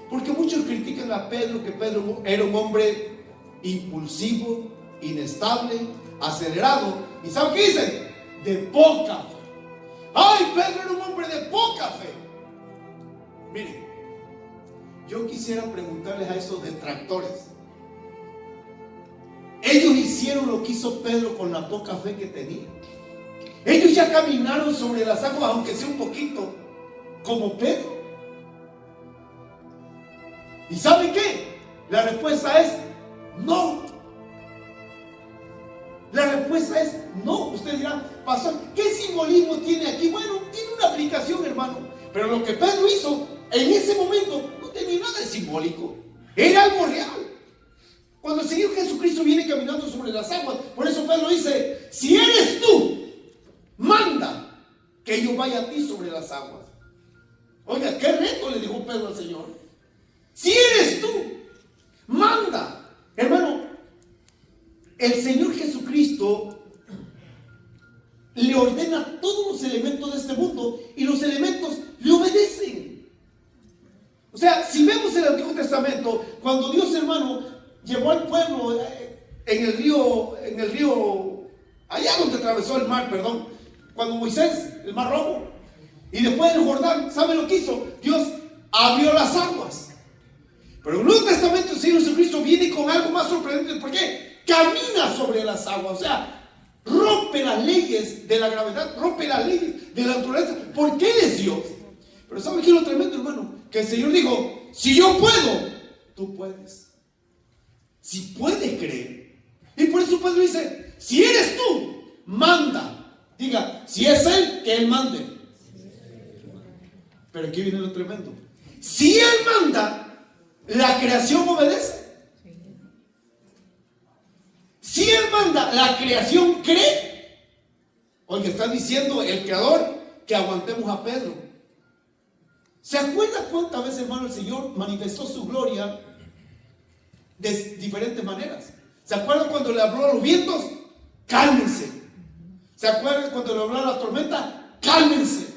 porque muchos critican a Pedro, que Pedro era un hombre impulsivo, inestable, acelerado. ¿Y saben qué dicen? De poca fe. ¡Ay, Pedro era un hombre de poca fe! Miren, yo quisiera preguntarles a esos detractores: hicieron lo que hizo Pedro con la poca fe que tenía. Ellos ya caminaron sobre las aguas, aunque sea un poquito, como Pedro. ¿Y sabe qué? La respuesta es no. La respuesta es no. Ustedes dirán, pastor, ¿qué simbolismo tiene aquí? Bueno, tiene una aplicación, hermano. Pero lo que Pedro hizo en ese momento no tenía nada de simbólico. Era algo real. Cuando el Señor Jesucristo viene caminando sobre las aguas, por eso Pedro dice, si eres tú, manda que yo vaya a ti sobre las aguas. Oiga, qué reto le dijo Pedro al Señor. Si eres tú, manda. Hermano, el Señor Jesucristo le ordena todos los elementos de este mundo y los elementos le obedecen. O sea, si vemos el Antiguo Testamento, cuando Dios, hermano, llevó al pueblo en el río, allá donde atravesó el mar, perdón, cuando Moisés, el mar rojo, y después el Jordán, ¿sabe lo que hizo? Dios abrió las aguas. Pero en el Nuevo Testamento el Señor Jesucristo viene con algo más sorprendente. ¿Por qué? Camina sobre las aguas, o sea, rompe las leyes de la gravedad, rompe las leyes de la naturaleza, porque Él es Dios. Pero ¿sabe qué es lo tremendo, hermano? Que el Señor dijo, si yo puedo, tú puedes. Si puedes creer. Y por eso Pedro dice, si eres tú, manda. Diga, si es Él, que Él mande. Pero aquí viene lo tremendo. Si Él manda, la creación obedece. Si Él manda, la creación cree. Oye, está diciendo el Creador que aguantemos a Pedro. ¿Se acuerda cuántas veces, hermano, el Señor manifestó su gloria de diferentes maneras? ¿Se acuerdan cuando le habló a los vientos? Cálmense. ¿Se acuerdan cuando le habló a la tormenta? Cálmense.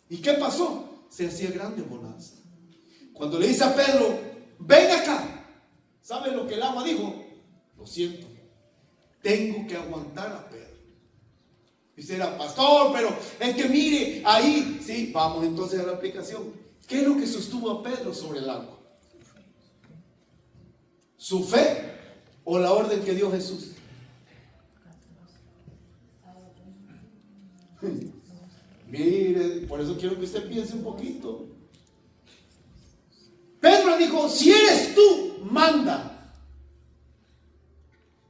¿Y qué pasó? Se hacía grande bonanza. Cuando le dice a Pedro, ven acá, ¿sabe lo que el agua dijo? Lo siento, tengo que aguantar a Pedro. Dice, era pastor, pero es que mire, ahí, sí, vamos entonces a la aplicación. ¿Qué es lo que sostuvo a Pedro sobre el agua? ¿Su fe o la orden que dio Jesús? Mire, por eso quiero que usted piense un poquito. Pedro dijo, si eres tú, manda.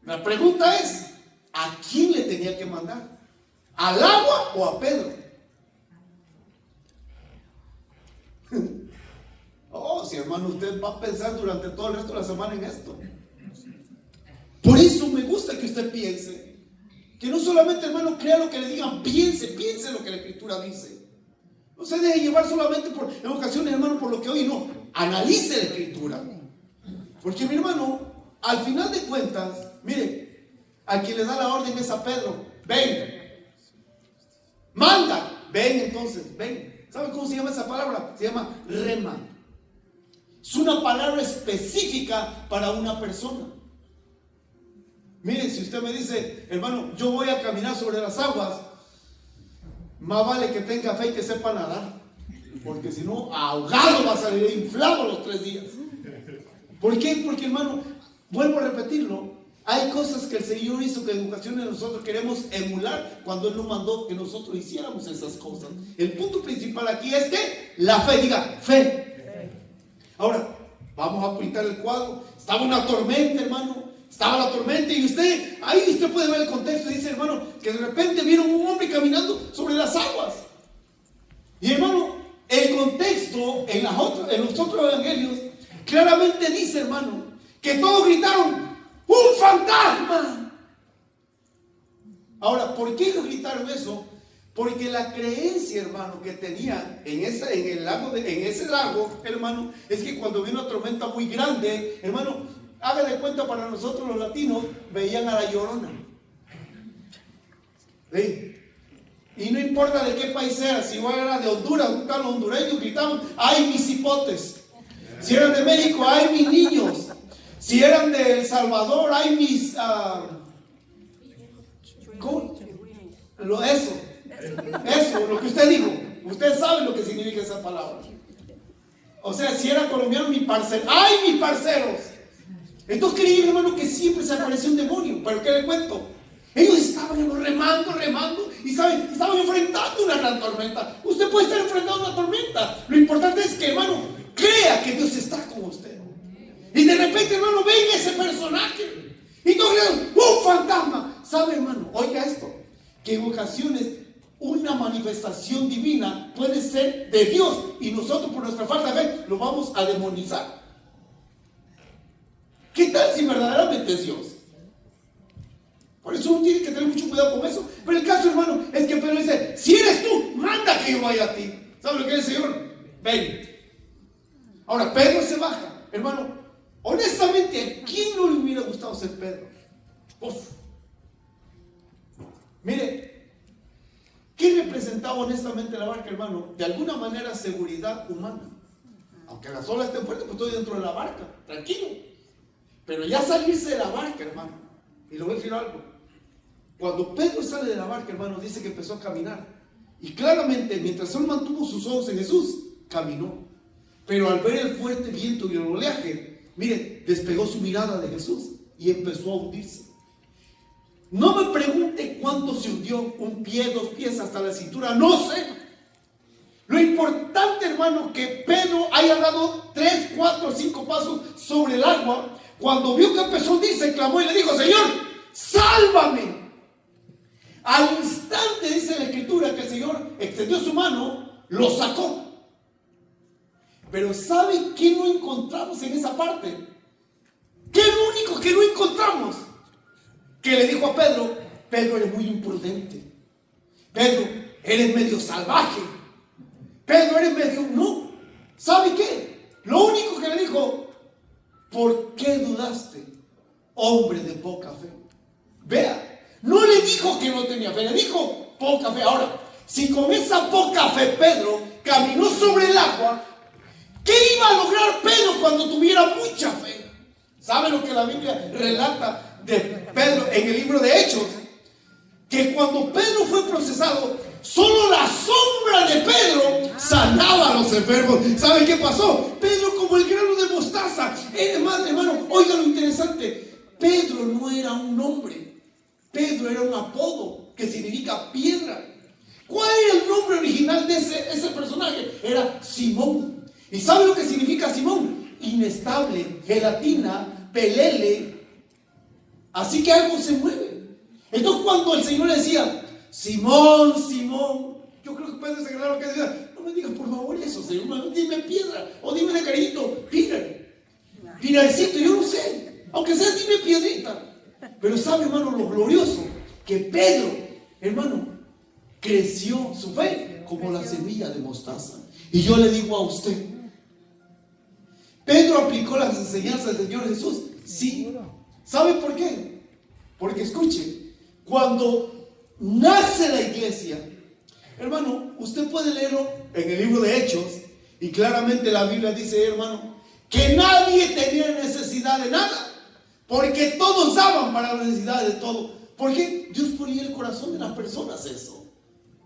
La pregunta es, ¿a quién le tenía que mandar? ¿Al agua o a Pedro? Oh, si hermano, usted va a pensar durante todo el resto de la semana en esto. Por eso me gusta que usted piense. Que no solamente, hermano, crea lo que le digan, piense lo que la Escritura dice. No se deje llevar solamente en ocasiones, hermano, por lo que oye, no. Analice la Escritura. Porque, mi hermano, al final de cuentas, mire, a quien le da la orden es a Pedro. Ven. Manda. Ven entonces, ven. ¿Sabe cómo se llama esa palabra? Se llama rema. Es una palabra específica para una persona. Miren, si usted me dice, hermano, yo voy a caminar sobre las aguas, más vale que tenga fe y que sepa nadar, porque si no, ahogado va a salir, inflado los 3 días. ¿Por qué? Porque, hermano, vuelvo a repetirlo, hay cosas que el Señor hizo que en ocasiones nosotros queremos emular cuando Él nos mandó que nosotros hiciéramos esas cosas. El punto principal aquí es que la fe, diga, fe. Ahora, vamos a pintar el cuadro. Estaba una tormenta, hermano. Estaba la tormenta y ahí usted puede ver el contexto. Dice, hermano, que de repente vieron un hombre caminando sobre las aguas. Y, hermano, el contexto en los otros evangelios claramente dice, hermano, que todos gritaron, ¡un fantasma! Ahora, ¿por qué ellos gritaron eso? Porque la creencia, hermano, que tenían en ese lago, hermano, es que cuando viene una tormenta muy grande, hermano, haga de cuenta, para nosotros los latinos veían a la Llorona. ¿Sí? Y no importa de qué país era, si era de Honduras, los hondureños gritaban, ¡ay, mis hipotes! Si eran de México, ¡ay, mis niños! Si eran de El Salvador, ¡ay, mis... ¿cómo? Eso, lo que usted dijo. Usted sabe lo que significa esa palabra. O sea, si era colombiano, mi parcero. ¡Ay, mis parceros! Entonces creí, hermano, que siempre se aparecía un demonio. ¿Pero qué le cuento? Ellos estaban remando, y ¿saben? Estaban enfrentando una gran tormenta. Usted puede estar enfrentando una tormenta. Lo importante es que, hermano, crea que Dios está con usted. Y de repente, hermano, ven ese personaje. Y todos le ¡un fantasma! ¿Sabe, hermano? Oiga esto, que en ocasiones una manifestación divina puede ser de Dios y nosotros por nuestra falta de fe lo vamos a demonizar. ¿Qué tal si verdaderamente es Dios? Por eso uno tiene que tener mucho cuidado con eso. Pero el caso, hermano, es que Pedro dice, si eres tú, manda que yo vaya a ti. ¿Sabe lo que es el Señor? Ven. Ahora, Pedro se baja. Hermano, honestamente, ¿a quién no le hubiera gustado ser Pedro? Uf. Mire, ¿qué representaba honestamente la barca, hermano? De alguna manera, seguridad humana. Aunque las olas estén fuertes, pues estoy dentro de la barca, tranquilo. Pero ya salirse de la barca, hermano, y le voy a decir algo. Cuando Pedro sale de la barca, hermano, dice que empezó a caminar. Y claramente, mientras él mantuvo sus ojos en Jesús, caminó. Pero al ver el fuerte viento y el oleaje, mire, despegó su mirada de Jesús y empezó a hundirse. No me pregunte cuánto se hundió, un pie, 2 pies, hasta la cintura, no sé. Lo importante, hermano, que Pedro haya dado 3, 4, 5 pasos sobre el agua. Cuando vio que empezó a hundirse, clamó y le dijo, Señor, sálvame. Al instante dice la Escritura que el Señor extendió su mano, lo sacó. Pero ¿sabe qué no encontramos en esa parte? ¿Qué es lo único que no encontramos? Que le dijo a Pedro, Pedro, eres muy imprudente. Pedro, eres medio salvaje. Pedro, eres medio... No. ¿Sabe qué? Lo único que le dijo, ¿por qué dudaste, hombre de poca fe? Vea, no le dijo que no tenía fe, le dijo poca fe. Ahora, si con esa poca fe Pedro caminó sobre el agua, ¿qué iba a lograr Pedro cuando tuviera mucha fe? ¿Sabe lo que la Biblia relata de Pedro en el libro de Hechos? Que cuando Pedro fue procesado, solo la sombra de Pedro sanaba a los enfermos. ¿Sabe qué pasó? Pedro como el grano de mostaza. Hermano, oiga lo interesante. Pedro no era un nombre. Pedro era un apodo que significa piedra. ¿Cuál era el nombre original de ese personaje? Era Simón. ¿Y sabe lo que significa Simón? Inestable, gelatina, pelele. Así que algo se mueve. Entonces cuando el Señor le decía, Simón, Simón, yo creo que Pedro se quedaba lo que decía, no me digas por favor eso, Señor, dime piedra, o dime de cariñito, pinarcito, yo no sé, aunque sea dime piedrita. Pero sabe, hermano, lo glorioso, que Pedro, hermano, creció su fe como la semilla de mostaza. Y yo le digo a usted, ¿Pedro aplicó las enseñanzas del Señor Jesús? Sí. ¿Sabe por qué? Porque escuche, cuando nace la iglesia, hermano, usted puede leerlo en el libro de Hechos, y claramente la Biblia dice, hermano, que nadie tenía necesidad de nada, porque todos daban para la necesidad de todo. Porque Dios ponía en el corazón de las personas eso.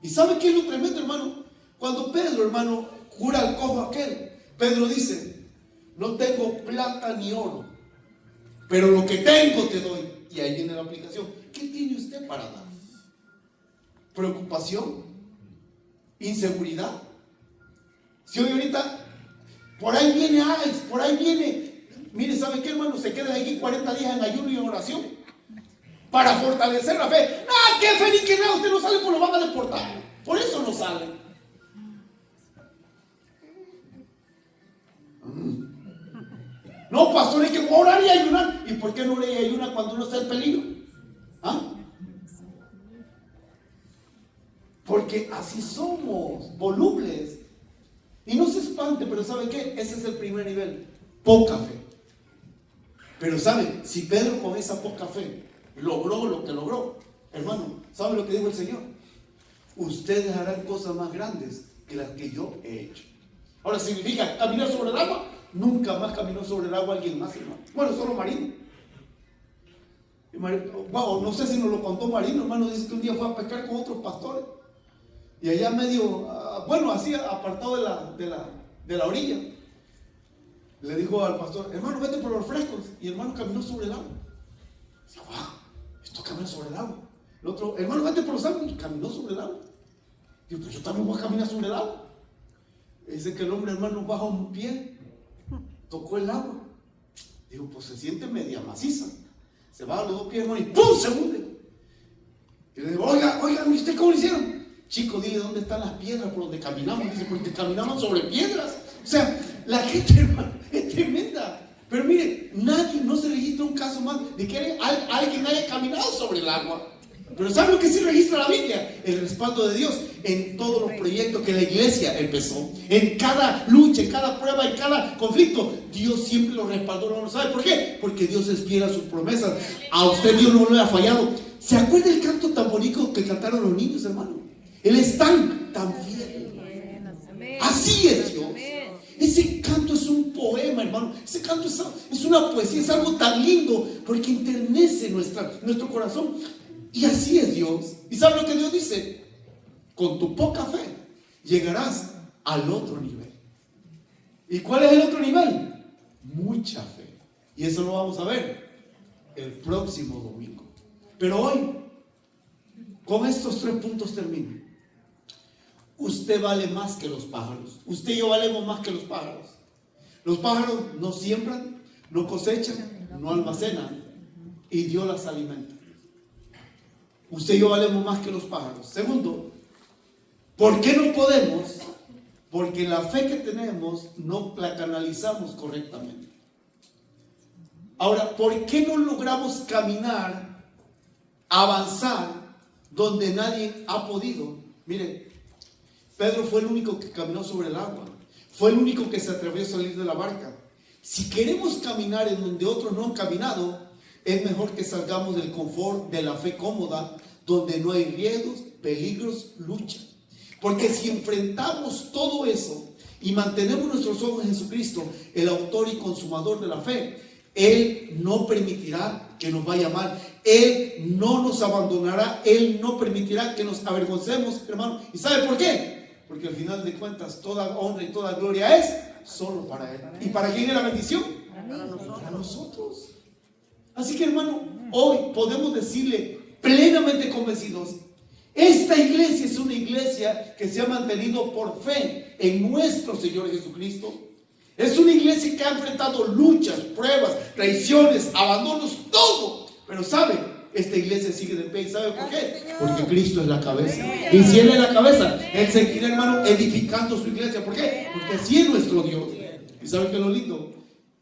¿Y sabe qué es lo tremendo, hermano? Cuando Pedro, hermano, cura al cojo aquel, Pedro dice, no tengo plata ni oro, pero lo que tengo te doy. Y ahí viene la aplicación. ¿Qué tiene usted para dar? ¿Preocupación? ¿Inseguridad? Si hoy ahorita, por ahí viene ICE, por ahí viene, mire, ¿sabe qué, hermano? Se queda aquí 40 días en ayuno y en oración para fortalecer la fe. ¡Ah, qué fe ni que nada! Usted no sale, pues lo van a deportar. Por eso no sale. No, pastor, hay que orar y ayunar. ¿Y por qué no ora y ayuna cuando uno está en peligro? ¿Ah? Porque así somos, volubles. Y no se espante, pero ¿sabe qué? Ese es el primer nivel, poca fe. Pero ¿sabe? Si Pedro con esa poca fe logró lo que logró, hermano, ¿sabe lo que dijo el Señor? Ustedes harán cosas más grandes que las que yo he hecho. Ahora, ¿significa caminar sobre el agua? Nunca más caminó sobre el agua alguien más, hermano. Bueno, solo Marino. Wow, no sé si nos lo contó Marino, hermano. Dice que un día fue a pescar con otros pastores. Y allá medio, bueno, así apartado de la orilla. le dijo al pastor, hermano, vete por los frescos. Y el hermano caminó sobre el agua. Dice, wow, esto camina sobre el agua. El otro, hermano, vete por los árboles. Caminó sobre el agua. Digo, pues yo también voy a caminar sobre el agua. Dice que el hombre, hermano, baja un pie, tocó el agua. Digo, pues se siente media maciza. Se baja los dos pies, hermano, y ¡pum! Se hunde. Y le digo, oiga, ¿y usted cómo lo hicieron? Chico, dile dónde están las piedras por donde caminamos. Dice, porque caminaban sobre piedras. O sea, la gente, hermano, es tremenda. Pero mire, no se registra un caso más de que alguien haya caminado sobre el agua. Pero ¿sabe lo que sí registra la Biblia? El respaldo de Dios en todos los proyectos que la iglesia empezó. En cada lucha, en cada prueba, en cada conflicto, Dios siempre lo respaldó. ¿No sabe por qué? Porque Dios es fiel a sus promesas. A usted Dios no le ha fallado. ¿Se acuerda el canto tan bonito que cantaron los niños, hermano? Él es tan fiel. Así es Dios. Ese canto es un poema, hermano. Ese canto es una poesía, es algo tan lindo porque enternece nuestro corazón. Y así es Dios. ¿Y sabe lo que Dios dice? Con tu poca fe llegarás al otro nivel. ¿Y cuál es el otro nivel? Mucha fe. Y eso lo vamos a ver el próximo domingo. Pero hoy, con estos 3 puntos termino. Usted vale más que los pájaros. Usted y yo valemos más que los pájaros. Los pájaros no siembran, no cosechan, no almacenan, y Dios las alimenta. Usted y yo valemos más que los pájaros. Segundo, ¿por qué no podemos? Porque la fe que tenemos no la canalizamos correctamente. Ahora, ¿por qué no logramos caminar, avanzar donde nadie ha podido? Mire, Pedro fue el único que caminó sobre el agua. Fue el único que se atrevió a salir de la barca. Si queremos caminar en donde otros no han caminado, es mejor que salgamos del confort de la fe cómoda, donde no hay riesgos, peligros, lucha. Porque si enfrentamos todo eso y mantenemos nuestros ojos en Jesucristo, el autor y consumador de la fe, Él no permitirá que nos vaya mal. Él no nos abandonará. Él no permitirá que nos avergoncemos, hermano. ¿Y sabe por qué? Porque al final de cuentas toda honra y toda gloria es solo para Él. ¿Y para quién es la bendición? Para nosotros. Así que, hermano, hoy podemos decirle plenamente convencidos, esta iglesia es una iglesia que se ha mantenido por fe en nuestro Señor Jesucristo. Es una iglesia que ha enfrentado luchas, pruebas, traiciones, abandonos, todo. Pero ¿sabe? Esta iglesia sigue de pie. ¿Y sabe por qué? Porque Cristo es la cabeza. Y si Él es la cabeza, Él seguirá, hermano, edificando su iglesia. ¿Por qué? Porque así es nuestro Dios. ¿Y sabe qué es lo lindo?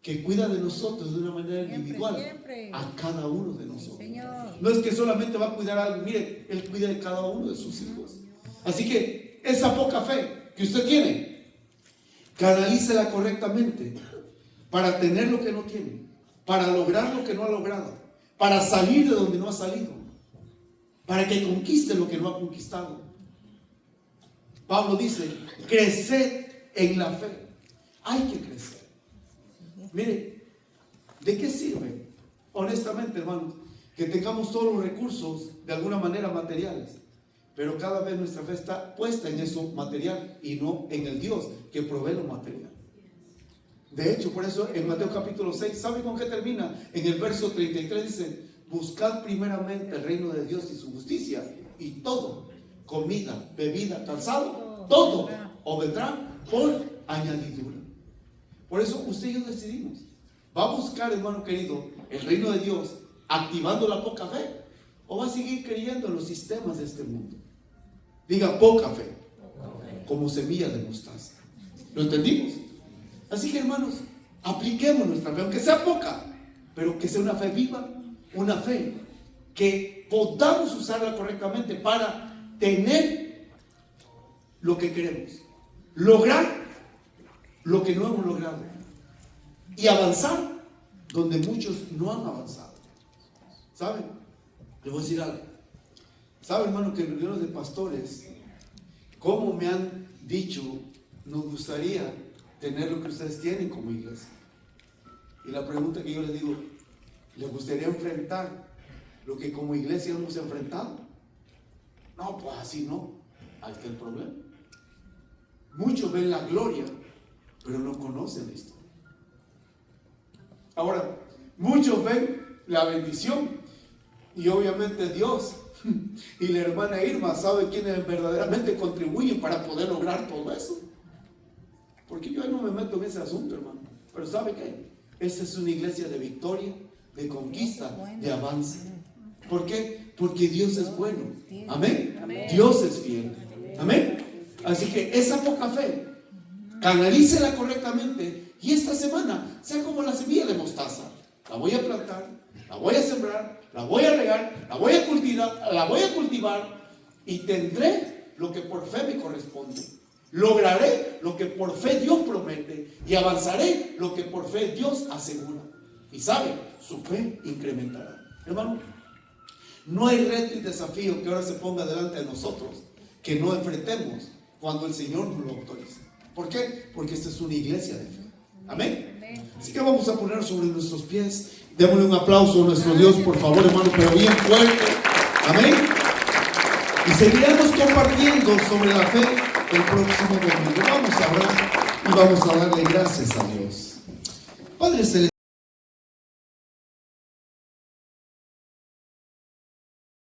Que cuida de nosotros de una manera individual a cada uno de nosotros. No es que solamente va a cuidar a alguien. Mire, Él cuida de cada uno de sus hijos. Así que esa poca fe que usted tiene, canalícela correctamente para tener lo que no tiene, para lograr lo que no ha logrado, para salir de donde no ha salido, para que conquiste lo que no ha conquistado. Pablo dice, creced en la fe. Hay que crecer. Mire, ¿de qué sirve? Honestamente, hermanos, que tengamos todos los recursos de alguna manera materiales, pero cada vez nuestra fe está puesta en eso material y no en el Dios que provee lo material. De hecho, por eso en Mateo capítulo 6, ¿sabe con qué termina? En el verso 33 dice, buscad primeramente el reino de Dios y su justicia, y todo, comida, bebida, calzado, todo os vendrá por añadidura. Por eso usted y yo decidimos, ¿va a buscar, hermano querido, el reino de Dios activando la poca fe? ¿O va a seguir creyendo en los sistemas de este mundo? Diga, poca fe, como semilla de mostaza. ¿Lo entendimos? Así que, hermanos, apliquemos nuestra fe, aunque sea poca, pero que sea una fe viva, una fe que podamos usarla correctamente para tener lo que queremos, lograr lo que no hemos logrado y avanzar donde muchos no han avanzado. ¿Saben? Le voy a decir algo. ¿Sabe, hermano, que en reuniones de pastores, como me han dicho, nos gustaría tener lo que ustedes tienen como iglesia? Y la pregunta que yo les digo, ¿les gustaría enfrentar lo que como iglesia hemos enfrentado? No, pues así no. Ahí está el problema. Muchos ven la gloria, pero no conocen la historia. Ahora, muchos ven la bendición y obviamente Dios y la hermana Irma sabe quiénes verdaderamente contribuyen para poder lograr todo eso. Porque yo ahí no me meto en ese asunto, hermano. Pero ¿sabe qué? Esta es una iglesia de victoria, de conquista, de avance. ¿Por qué? Porque Dios es bueno. Amén. Dios es fiel. Amén. Así que esa poca fe, canalícela correctamente y esta semana sea como la semilla de mostaza. La voy a plantar, la voy a sembrar, la voy a regar, la voy a cultivar y tendré lo que por fe me corresponde. Lograré lo que por fe Dios promete y avanzaré lo que por fe Dios asegura. Y sabe, su fe incrementará. Hermano, no hay reto y desafío que ahora se ponga delante de nosotros que no enfrentemos cuando el Señor nos lo autorice. ¿Por qué? Porque esta es una iglesia de fe. Amén. Así que vamos a poner sobre nuestros pies. Démosle un aplauso a nuestro Dios, por favor, hermano, pero bien fuerte. Amén. Y seguiremos compartiendo sobre la fe el próximo domingo. Vamos a orar y vamos a darle gracias a Dios. Padre Celestial.